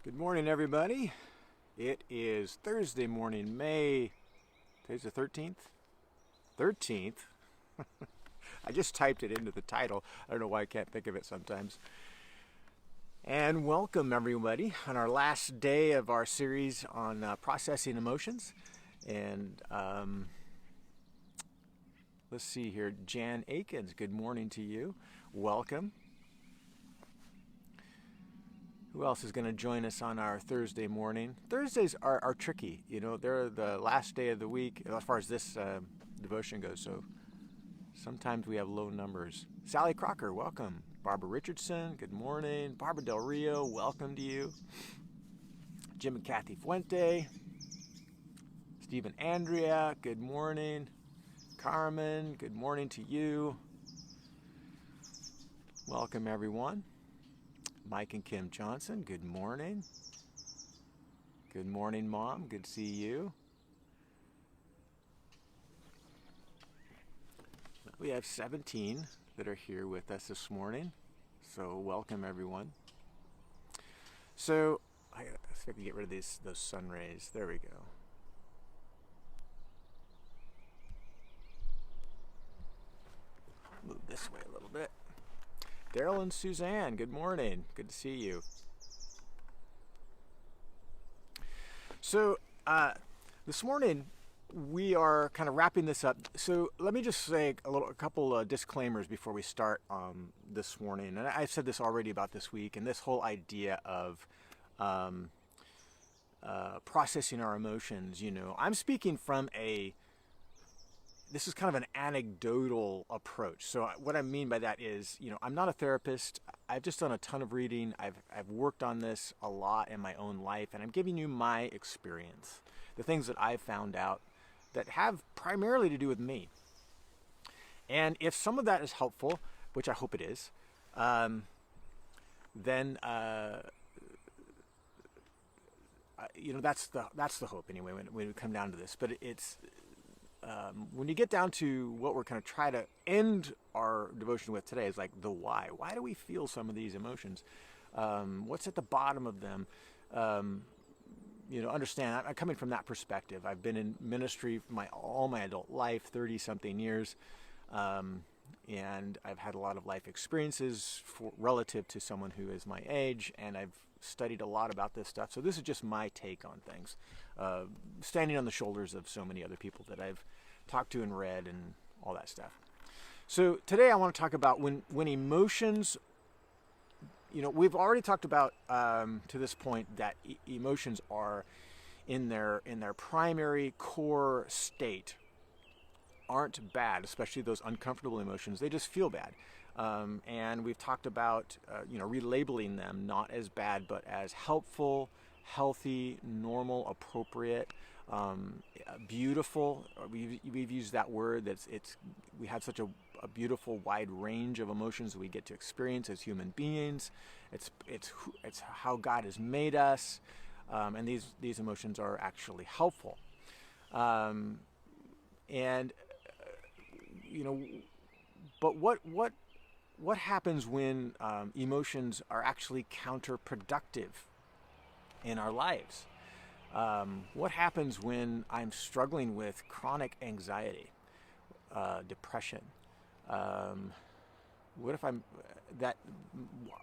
Good morning, everybody. It is Thursday morning, today's the 13th? 13th? I just typed it into the title. I don't know why I can't think of it sometimes. And welcome, everybody, on our last day of our series on processing emotions. And let's see here. Jan Akins, good morning to you. Welcome. Who else is going to join us on our Thursday morning? Thursdays are tricky. You know, they're the last day of the week as far as this devotion goes. So sometimes we have low numbers. Sally Crocker, welcome. Barbara Richardson, good morning. Barbara Del Rio, welcome to you. Jim and Kathy Fuente. Stephen Andrea, good morning. Carmen, good morning to you. Welcome, everyone. Mike and Kim Johnson, good morning. Good morning, Mom. Good to see you. We have 17 that are here with us this morning. So welcome, everyone. So, I see if I can get rid of those sun rays. There we go. Move this way a little bit. Daryl and Suzanne, good morning. Good to see you. So this morning we are kind of wrapping this up. So let me just say a couple disclaimers before we start this morning. And I've said this already about this week and this whole idea of processing our emotions. You know, I'm speaking from this is kind of an anecdotal approach. So what I mean by that is, you know, I'm not a therapist. I've just done a ton of reading. I've worked on this a lot in my own life, and I'm giving you my experience, the things that I've found out that have primarily to do with me. And if some of that is helpful, which I hope it is, then you know, that's the hope anyway when we come down to this. But it's when you get down to what we're kind of trying to end our devotion with today is like the why. Why do we feel some of these emotions? What's at the bottom of them? You know, understand, I'm coming from that perspective. I've been in ministry all my adult life, 30-something years, and I've had a lot of life experiences relative to someone who is my age, and I've studied a lot about this stuff. So this is just my take on things, standing on the shoulders of so many other people that I've talked to and read and all that stuff. So today I want to talk about when emotions, you know, we've already talked about to this point that emotions are in their primary core state aren't bad, especially those uncomfortable emotions. They just feel bad. And we've talked about, you know, relabeling them not as bad, but as helpful, healthy, normal, appropriate, beautiful. We've used that word. We have such a beautiful wide range of emotions that we get to experience as human beings. It's how God has made us, and these emotions are actually helpful. And you know, but what happens when emotions are actually counterproductive in our lives? What happens when I'm struggling with chronic anxiety, depression? What if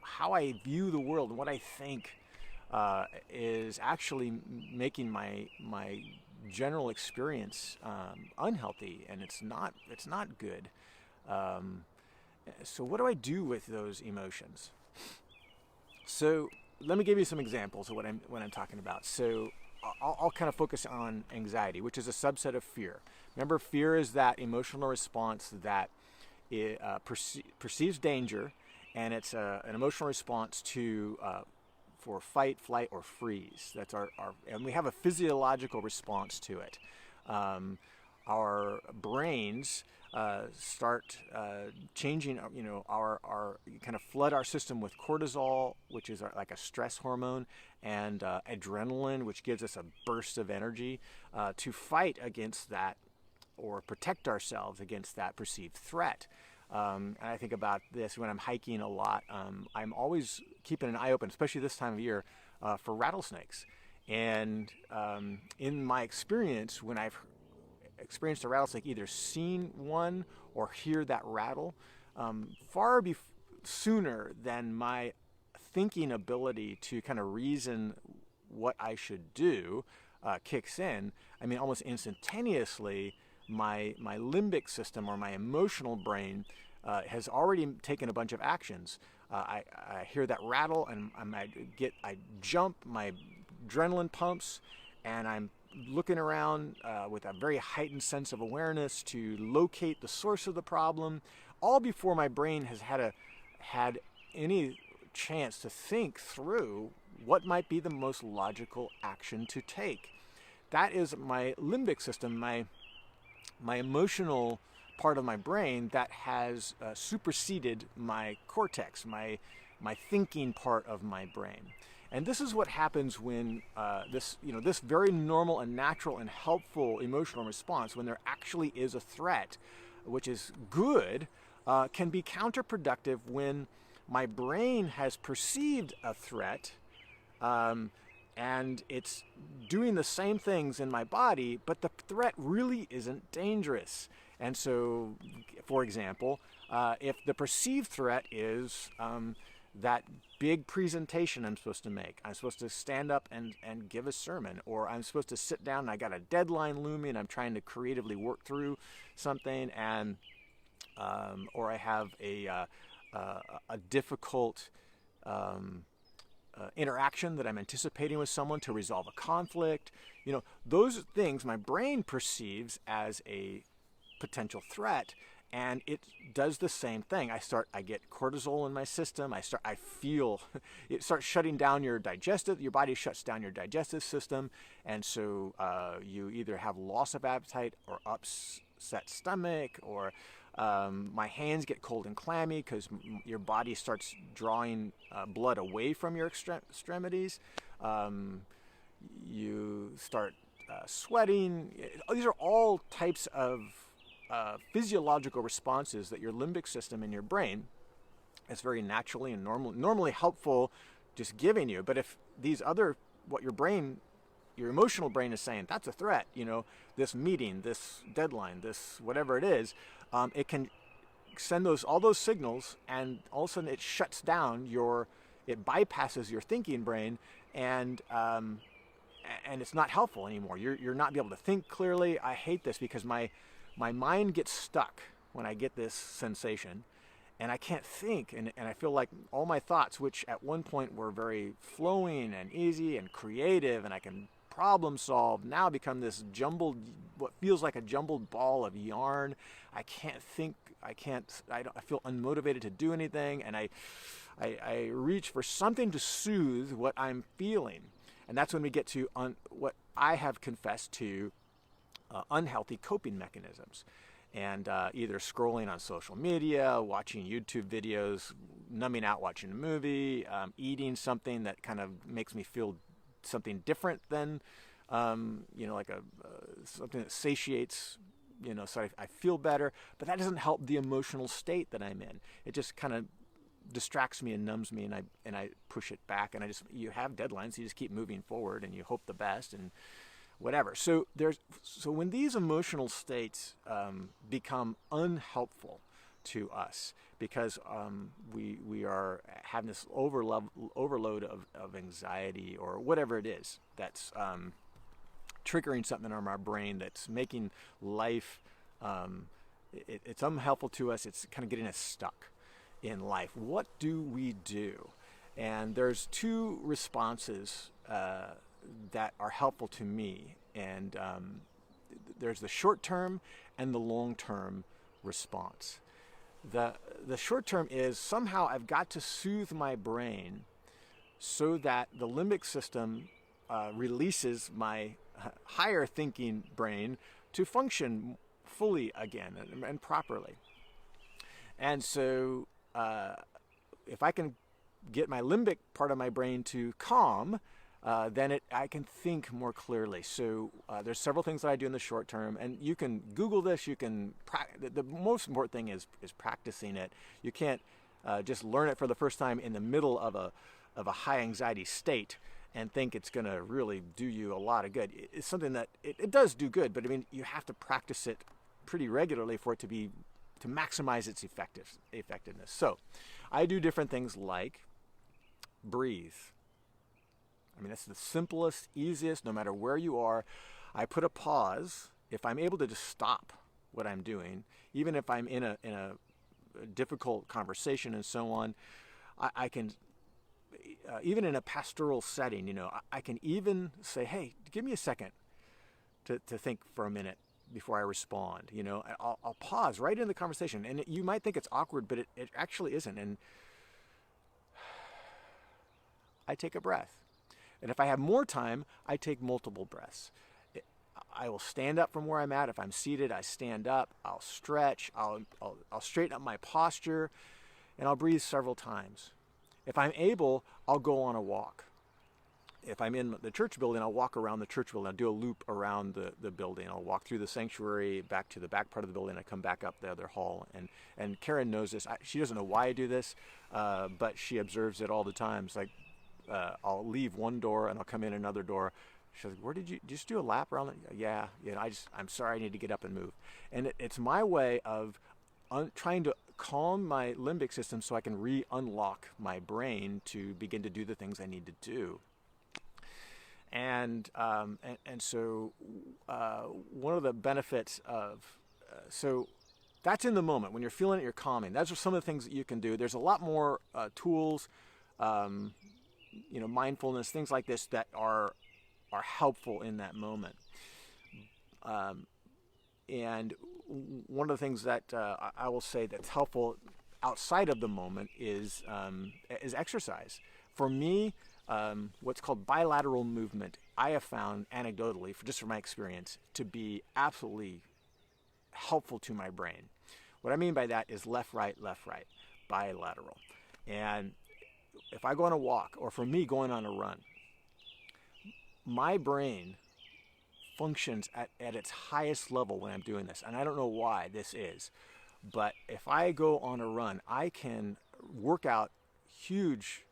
how I view the world and what I think is actually making my general experience unhealthy, and it's not good. So what do I do with those emotions? So let me give you some examples of what I'm talking about. So I'll kind of focus on anxiety, which is a subset of fear. Remember, fear is that emotional response that perceives danger, and it's an emotional response for fight, flight, or freeze. That's and we have a physiological response to it. Our brains start changing, you know, our kind of flood our system with cortisol, which is like a stress hormone, and adrenaline, which gives us a burst of energy to fight against that or protect ourselves against that perceived threat. And I think about this when I'm hiking a lot. I'm always keeping an eye open, especially this time of year, for rattlesnakes. And in my experience, when I've experienced a rattlesnake, either seen one or hear that rattle, far sooner than my thinking ability to kind of reason what I should do kicks in. I mean, almost instantaneously, my limbic system or my emotional brain has already taken a bunch of actions. I hear that rattle and I jump, my adrenaline pumps, and I'm looking around with a very heightened sense of awareness to locate the source of the problem, all before my brain has had any chance to think through what might be the most logical action to take. That is my limbic system, my emotional part of my brain that has superseded my cortex, my thinking part of my brain. And this is what happens when this very normal and natural and helpful emotional response, when there actually is a threat, which is good, can be counterproductive when my brain has perceived a threat and it's doing the same things in my body, but the threat really isn't dangerous. And so, for example, if the perceived threat is that big presentation I'm supposed to make, I'm supposed to stand up and give a sermon, or I'm supposed to sit down and I got a deadline looming, I'm trying to creatively work through something, and or I have a difficult interaction that I'm anticipating with someone to resolve a conflict. Those things my brain perceives as a potential threat, and it does the same thing. I get cortisol in my system. I feel it starts shutting down your body shuts down your digestive system, and so you either have loss of appetite or upset stomach, or my hands get cold and clammy because your body starts drawing blood away from your extremities. You start sweating. These are all types of physiological responses that your limbic system in your brain is very naturally and normally helpful just giving you. But if these other, what your emotional brain is saying, that's a threat, this meeting, this deadline, this whatever it is, it can send all those signals, and all of a sudden it shuts down it bypasses your thinking brain, and it's not helpful anymore. You're not be able to think clearly. I hate this because my mind gets stuck when I get this sensation, and I can't think, and I feel like all my thoughts, which at one point were very flowing and easy and creative, and I can problem solve, now become this what feels like a jumbled ball of yarn. I can't think. I feel unmotivated to do anything, and I reach for something to soothe what I'm feeling, and that's when we get to what I have confessed to unhealthy coping mechanisms, and either scrolling on social media, watching YouTube videos, numbing out watching a movie, eating something that kind of makes me feel something different than like something that satiates, so I feel better, but that doesn't help the emotional state that I'm in. It just kind of distracts me and numbs me, and I push it back, and you have deadlines, you just keep moving forward and you hope the best and whatever. So when these emotional states become unhelpful to us because we are having this overload of anxiety or whatever it is that's triggering something in our brain that's making life it's unhelpful to us. It's kind of getting us stuck in life. What do we do? And there's two responses that are helpful to me, and there's the short-term and the long-term response. The short-term is somehow I've got to soothe my brain so that the limbic system releases my higher thinking brain to function fully again and properly. And so if I can get my limbic part of my brain to calm, then I can think more clearly. So there's several things that I do in the short term, and you can Google this. You can the most important thing is practicing it. You can't just learn it for the first time in the middle of a high anxiety state and think it's going to really do you a lot of good. It's something that it does do good, but I mean you have to practice it pretty regularly for it to maximize its effectiveness. So I do different things like breathe. I mean, that's the simplest, easiest, no matter where you are. I put a pause. If I'm able to just stop what I'm doing, even if I'm in a difficult conversation and so on, I can, even in a pastoral setting, I can even say, hey, give me a second to think for a minute before I respond. I'll pause right in the conversation. And you might think it's awkward, but it actually isn't. And I take a breath. And if I have more time, I take multiple breaths. I will stand up from where I'm at. If I'm seated, I stand up. I'll stretch. I'll straighten up my posture, and I'll breathe several times. If I'm able, I'll go on a walk. If I'm in the church building, I'll walk around the church building. I'll do a loop around the building. I'll walk through the sanctuary back to the back part of the building. I come back up the other hall. And Karen knows this. She doesn't know why I do this, but she observes it all the time. It's like, I'll leave one door and I'll come in another door. She's like, where did you just do a lap around? Yeah, I'm sorry, I need to get up and move. And it's my way of trying to calm my limbic system so I can unlock my brain to begin to do the things I need to do. And so one of the benefits of so that's in the moment when you're feeling it, you're calming. Those are some of the things that you can do. There's a lot more tools. Mindfulness, things like this that are helpful in that moment. And one of the things that I will say that's helpful outside of the moment is exercise. For me, what's called bilateral movement, I have found anecdotally, just from my experience, to be absolutely helpful to my brain. What I mean by that is left, right, bilateral. And if I go on a walk, or for me going on a run, my brain functions at its highest level when I'm doing this. And I don't know why this is, but if I go on a run, I can work out huge,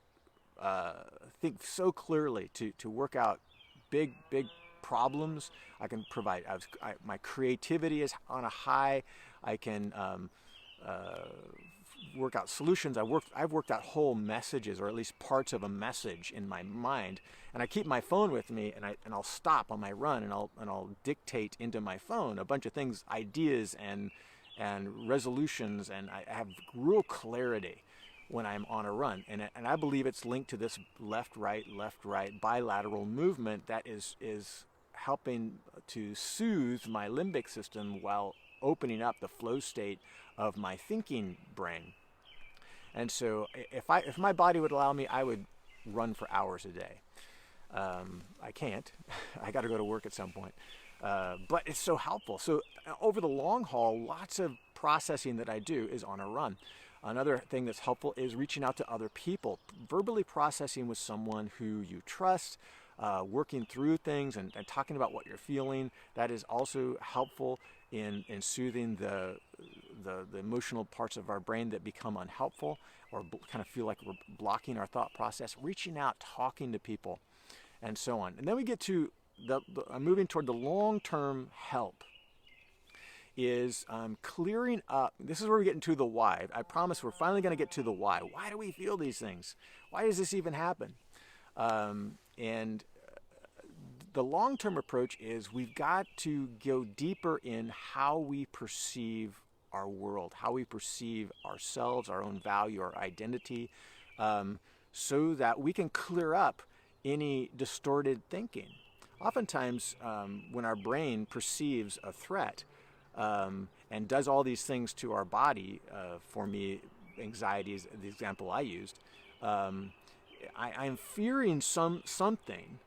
think so clearly to work out big problems. I can provide, my creativity is on a high. I can work out solutions. I've worked out whole messages, or at least parts of a message in my mind, and I keep my phone with me, and I'll stop on my run, and I'll dictate into my phone a bunch of things, ideas and resolutions, and I have real clarity when I'm on a run, and I believe it's linked to this left right bilateral movement that is helping to soothe my limbic system while opening up the flow state of my thinking brain. And so if my body would allow me, I would run for hours a day. I can't. I got to go to work at some point. But it's so helpful. So over the long haul, lots of processing that I do is on a run. Another thing that's helpful is reaching out to other people, verbally processing with someone who you trust, working through things and talking about what you're feeling. That is also helpful in soothing the emotional parts of our brain that become unhelpful or kind of feel like we're blocking our thought process. Reaching out, talking to people, and so on. And then we get to moving toward the long-term help is clearing up. This is where we get into the why. I promise we're finally going to get to the why. Why do we feel these things? Why does this even happen? And the long-term approach is we've got to go deeper in how we perceive our world, how we perceive ourselves, our own value, our identity, so that we can clear up any distorted thinking. Oftentimes, when our brain perceives a threat and does all these things to our body, for me, anxiety is the example I used, I'm fearing something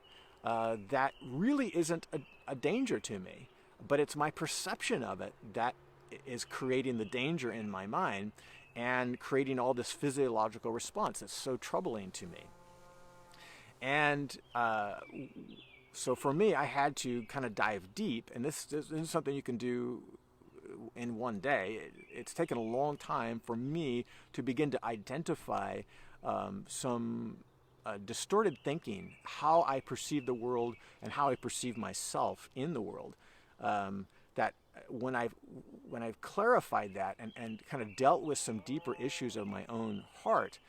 that really isn't a danger to me, but it's my perception of it that is creating the danger in my mind and creating all this physiological response that's so troubling to me. And so for me, I had to kind of dive deep, and this is something you can do in one day. It's taken a long time for me to begin to identify some distorted thinking, how I perceive the world and how I perceive myself in the world. That when I've clarified that and kind of dealt with some deeper issues of my own heart,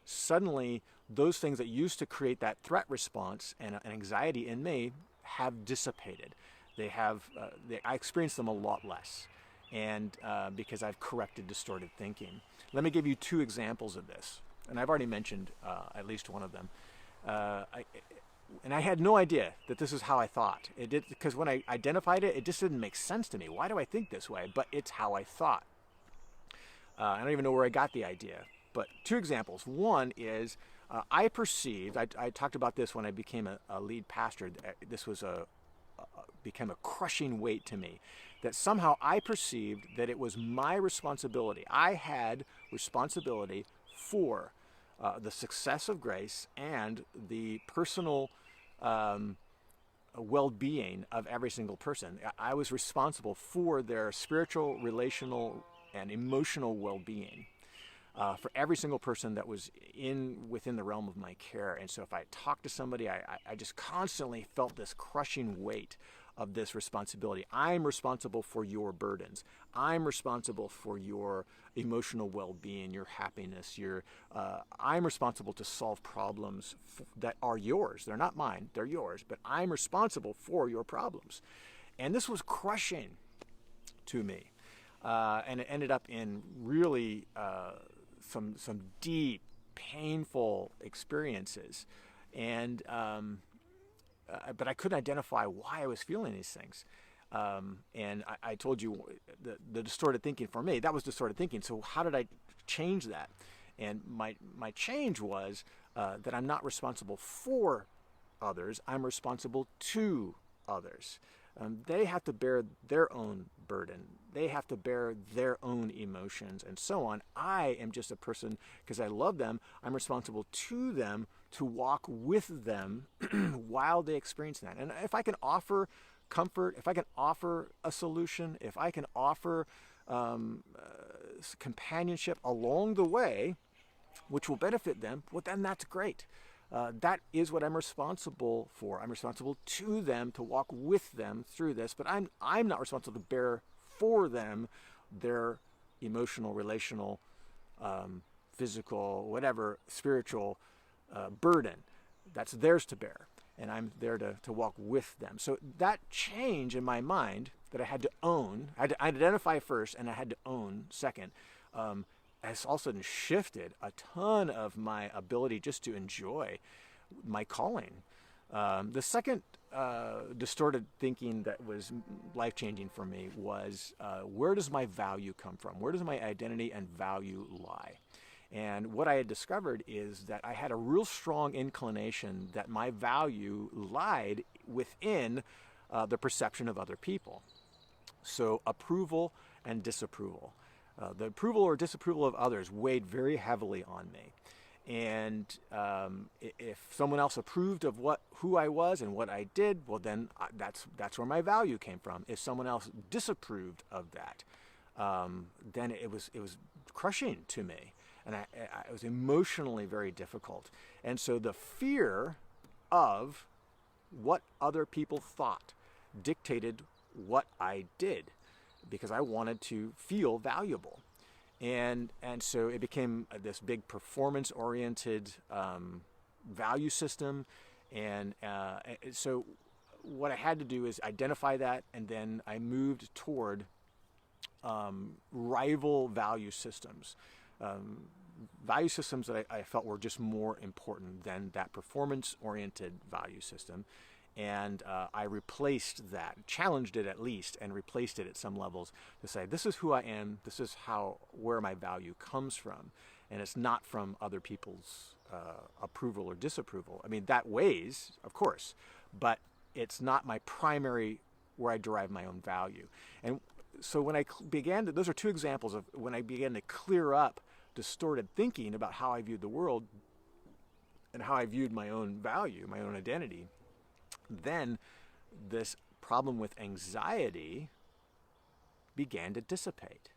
suddenly those things that used to create that threat response and anxiety in me have dissipated. I experience them a lot less, and because I've corrected distorted thinking. Let me give you two examples of this, and I've already mentioned at least one of them. And I had no idea that this is how I thought. It did, because when I identified it, it just didn't make sense to me. Why do I think this way? But it's how I thought. I don't even know where I got the idea. But two examples. One is I perceived, I talked about this when I became a lead pastor. This was became a crushing weight to me, that somehow I perceived that it was my responsibility. I had responsibility for the success of Grace and the personal well-being of every single person. I was responsible for their spiritual, relational, and emotional well-being. For every single person that was within the realm of my care. And so if I talked to somebody, I just constantly felt this crushing weight of this responsibility. I'm responsible for your burdens. I'm responsible for your emotional well-being, your happiness. I'm responsible to solve problems that are yours. They're not mine. They're yours. But I'm responsible for your problems. And this was crushing to me. And it ended up in really some deep, painful experiences, and but I couldn't identify why I was feeling these things. And I told you the distorted thinking for me, that was distorted thinking. So how did I change that? And my change was that I'm not responsible for others. I'm responsible to others. They have to bear their own burden. They have to bear their own emotions and so on. I am just a person, because I love them, I'm responsible to them to walk with them while they experience that. And if I can offer comfort, if I can offer a solution, if I can offer companionship along the way, which will benefit them, well, then that's great. That is what I'm responsible for. I'm responsible to them, to walk with them through this, but I'm not responsible to bear for them their emotional, relational, physical, whatever, spiritual burden. That's theirs to bear, and I'm there to walk with them. So that change in my mind that I had to own, I had to identify first, and I had to own second, has all of a sudden shifted a ton of my ability just to enjoy my calling. The second distorted thinking that was life-changing for me was, where does my value come from? Where does my identity and value lie? And what I had discovered is that I had a real strong inclination that my value lied within the perception of other people. So approval and disapproval. The approval or disapproval of others weighed very heavily on me. And if someone else approved of who I was and what I did, well, then that's where my value came from. If someone else disapproved of that, then it was crushing to me, and it was emotionally very difficult. And so the fear of what other people thought dictated what I did, because I wanted to feel valuable. And so it became this big performance-oriented value system. And so what I had to do is identify that, and then I moved toward rival value systems. Value systems that I felt were just more important than that performance-oriented value system. And I replaced that, challenged it at least, and replaced it at some levels to say, this is who I am, this is where my value comes from, and it's not from other people's approval or disapproval. I mean, that weighs, of course, but it's not my primary where I derive my own value. And so when I began to, those are two examples of when I began to clear up distorted thinking about how I viewed the world. and how I viewed my own value, my own identity, then this problem with anxiety began to dissipate.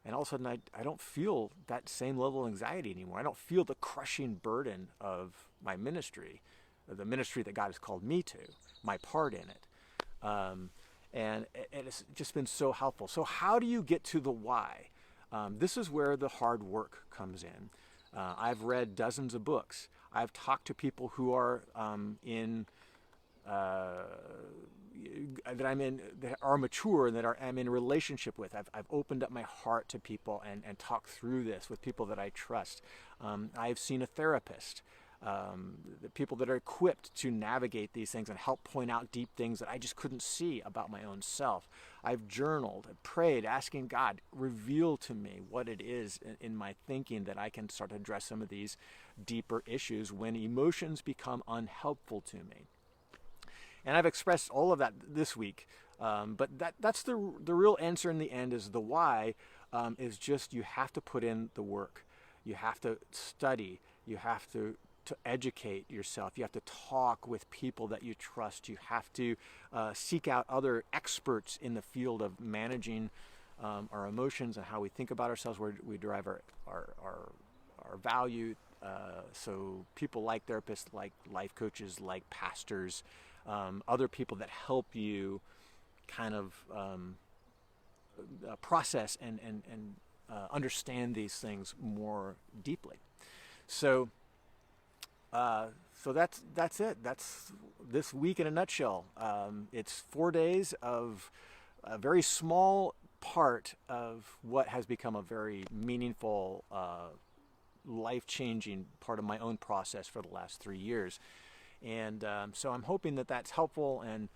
And all of a sudden, I don't feel that same level of anxiety anymore. I don't feel the crushing burden of my ministry, the ministry that God has called me to, my part in it. And it's just been so helpful. So how do you get to the why? This is where the hard work comes in. I've read dozens of books. I've talked to people who are that are mature and that I'm in a relationship with. I've opened up my heart to people and talked through this with people that I trust. I've seen a therapist, the people that are equipped to navigate these things and help point out deep things that I just couldn't see about my own self. I've journaled, prayed, asking God, reveal to me what it is in my thinking that I can start to address some of these deeper issues when emotions become unhelpful to me. And I've expressed all of that this week, but that's the real answer in the end is the why, is just you have to put in the work. You have to study. You have to educate yourself. You have to talk with people that you trust. You have to seek out other experts in the field of managing our emotions and how we think about ourselves, where we derive our value. So people like therapists, like life coaches, like pastors, other people that help you kind of process and understand these things more deeply. So that's it. That's this week in a nutshell. It's 4 days of a very small part of what has become a very meaningful, life-changing part of my own process for the last 3 years. And so I'm hoping that that's helpful, and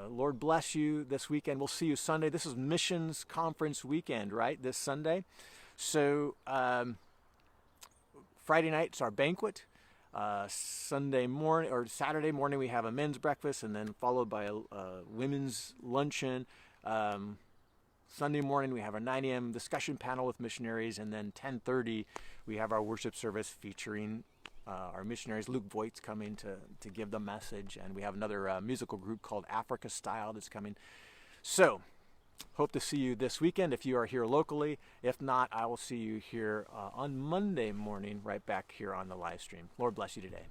Lord bless you this weekend. We'll see you Sunday. This is Missions Conference weekend, right? This Sunday. So Friday night's our banquet. Sunday morning or Saturday morning we have a men's breakfast, and then followed by a women's luncheon. Sunday morning we have a 9 a.m. discussion panel with missionaries, and then 10:30 we have our worship service featuring our missionaries. Luke Voigt's coming to give the message, and we have another musical group called Africa Style that's coming. So, hope to see you this weekend if you are here locally. If not, I will see you here on Monday morning, right back here on the live stream. Lord bless you today.